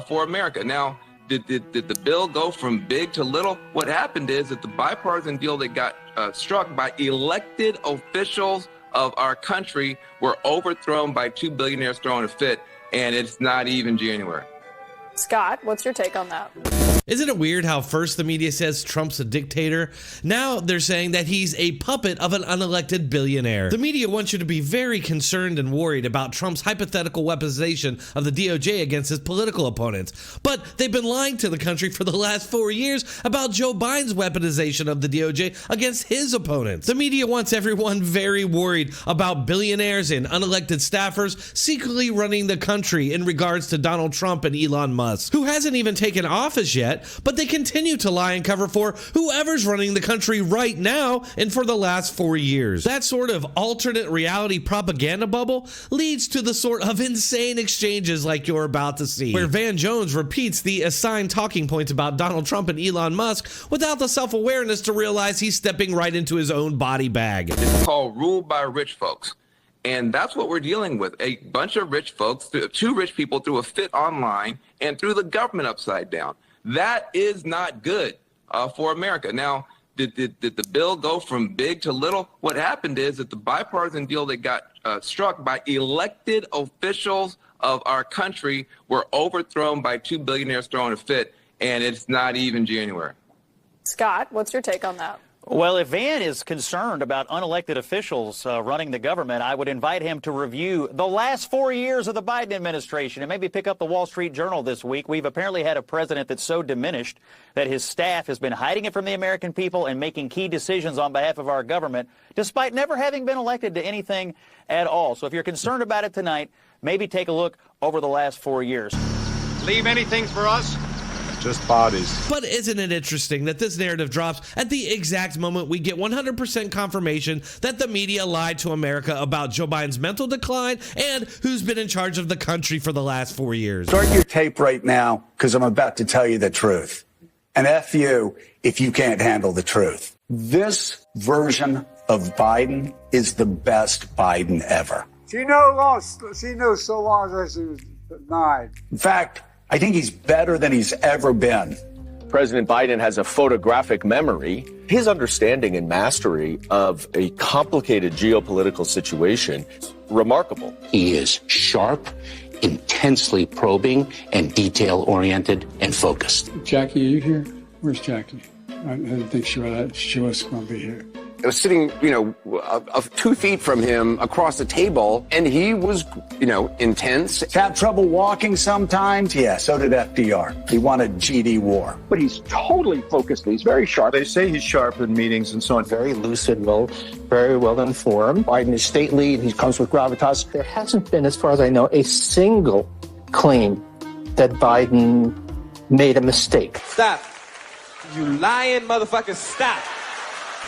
for America. Now, did the bill go from big to little? What happened is that the bipartisan deal that got struck by elected officials of our country were overthrown by two billionaires throwing a fit, and it's not even January. Scott, what's your take on that? Isn't it weird how first the media says Trump's a dictator? Now they're saying that he's a puppet of an unelected billionaire. The media wants you to be very concerned and worried about Trump's hypothetical weaponization of the DOJ against his political opponents. But they've been lying to the country for the last 4 years about Joe Biden's weaponization of the DOJ against his opponents. The media wants everyone very worried about billionaires and unelected staffers secretly running the country in regards to Donald Trump and Elon Musk, who hasn't even taken office yet, but they continue to lie and cover for whoever's running the country right now and for the last 4 years. That sort of alternate reality propaganda bubble leads to the sort of insane exchanges like you're about to see, where Van Jones repeats the assigned talking points about Donald Trump and Elon Musk without the self-awareness to realize he's stepping right into his own body bag. It's called ruled by rich folks. And that's what we're dealing with. A bunch of rich folks, two rich people threw a fit online and threw the government upside down. That is not good for America. Now, did the bill go from big to little? What happened is that the bipartisan deal that got struck by elected officials of our country were overthrown by two billionaires throwing a fit, and it's not even January. Scott, what's your take on that? Well, if Van is concerned about unelected officials running the government, I would invite him to review the last 4 years of the Biden administration and maybe pick up the Wall Street Journal this week. We've apparently had a president that's so diminished that his staff has been hiding it from the American people and making key decisions on behalf of our government, despite never having been elected to anything at all. So if you're concerned about it tonight, maybe take a look over the last 4 years. Leave anything for us? Just bodies. But isn't it interesting that this narrative drops at the exact moment we get 100% confirmation that the media lied to America about Joe Biden's mental decline and who's been in charge of the country for the last 4 years? Start your tape right now, because I'm about to tell you the truth. And F you if you can't handle the truth. This version of Biden is the best Biden ever. She knows so long as she was 9. In fact, I think he's better than he's ever been. President Biden has a photographic memory. His understanding and mastery of a complicated geopolitical situation is remarkable. He is sharp, intensely probing, and detail-oriented and focused. Jackie, are you here? Where's Jackie? I didn't think she was going to be here. I was sitting, 2 feet from him across the table, and he was, intense. Have trouble walking sometimes? Yeah, so did FDR. He wanted GD war. But he's totally focused. He's very sharp. They say he's sharp in meetings and so on. Very lucid, very well informed. Biden is stately, and he comes with gravitas. There hasn't been, as far as I know, a single claim that Biden made a mistake. Stop. You lying motherfucker, stop.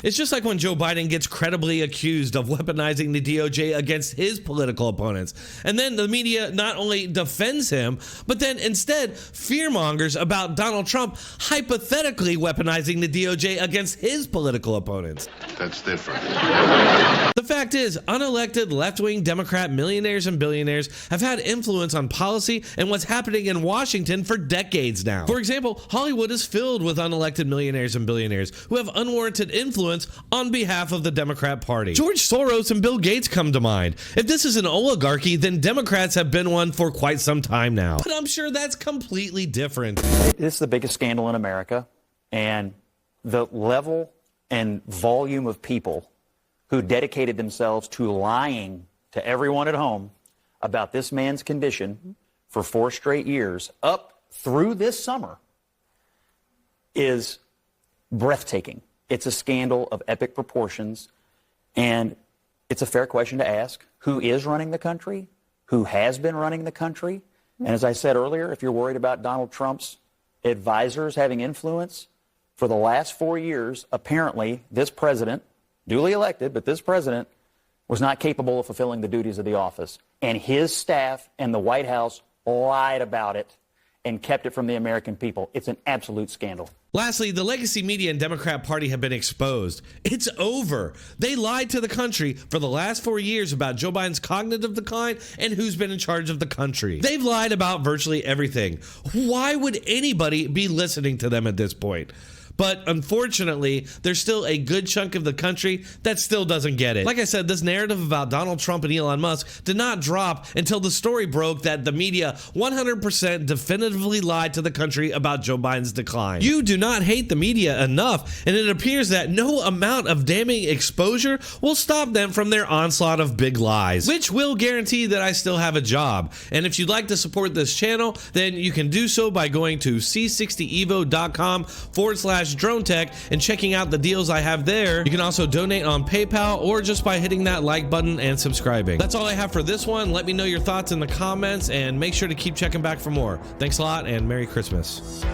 It's just like when Joe Biden gets credibly accused of weaponizing the DOJ against his political opponents. And then the media not only defends him, but then instead fearmongers about Donald Trump hypothetically weaponizing the DOJ against his political opponents. That's different. The fact is, unelected left-wing Democrat millionaires and billionaires have had influence on policy and what's happening in Washington for decades now. For example, Hollywood is filled with unelected millionaires and billionaires who have unwarranted influence on behalf of the Democrat Party. George Soros and Bill Gates come to mind. If this is an oligarchy, then Democrats have been one for quite some time now. But I'm sure that's completely different. This is the biggest scandal in America, and the level and volume of people who dedicated themselves to lying to everyone at home about this man's condition for 4 straight years up through this summer is breathtaking. It's a scandal of epic proportions, and it's a fair question to ask. Who is running the country? Who has been running the country? And as I said earlier, if you're worried about Donald Trump's advisors having influence, for the last 4 years, apparently this president, duly elected, but this president was not capable of fulfilling the duties of the office. And his staff and the White House lied about it and kept it from the American people. It's an absolute scandal. Lastly, the legacy media and Democrat Party have been exposed. It's over. They lied to the country for the last 4 years about Joe Biden's cognitive decline and who's been in charge of the country. They've lied about virtually everything. Why would anybody be listening to them at this point? But unfortunately, there's still a good chunk of the country that still doesn't get it. Like I said, this narrative about Donald Trump and Elon Musk did not drop until the story broke that the media 100% definitively lied to the country about Joe Biden's decline. You do not hate the media enough, and it appears that no amount of damning exposure will stop them from their onslaught of big lies, which will guarantee that I still have a job. And if you'd like to support this channel, then you can do so by going to c60evo.com/drone tech and checking out the deals I have there. You can also donate on PayPal or just by hitting that like button and subscribing. That's all I have for this one. Let me know your thoughts in the comments and make sure to keep checking back for more. Thanks a lot and Merry Christmas.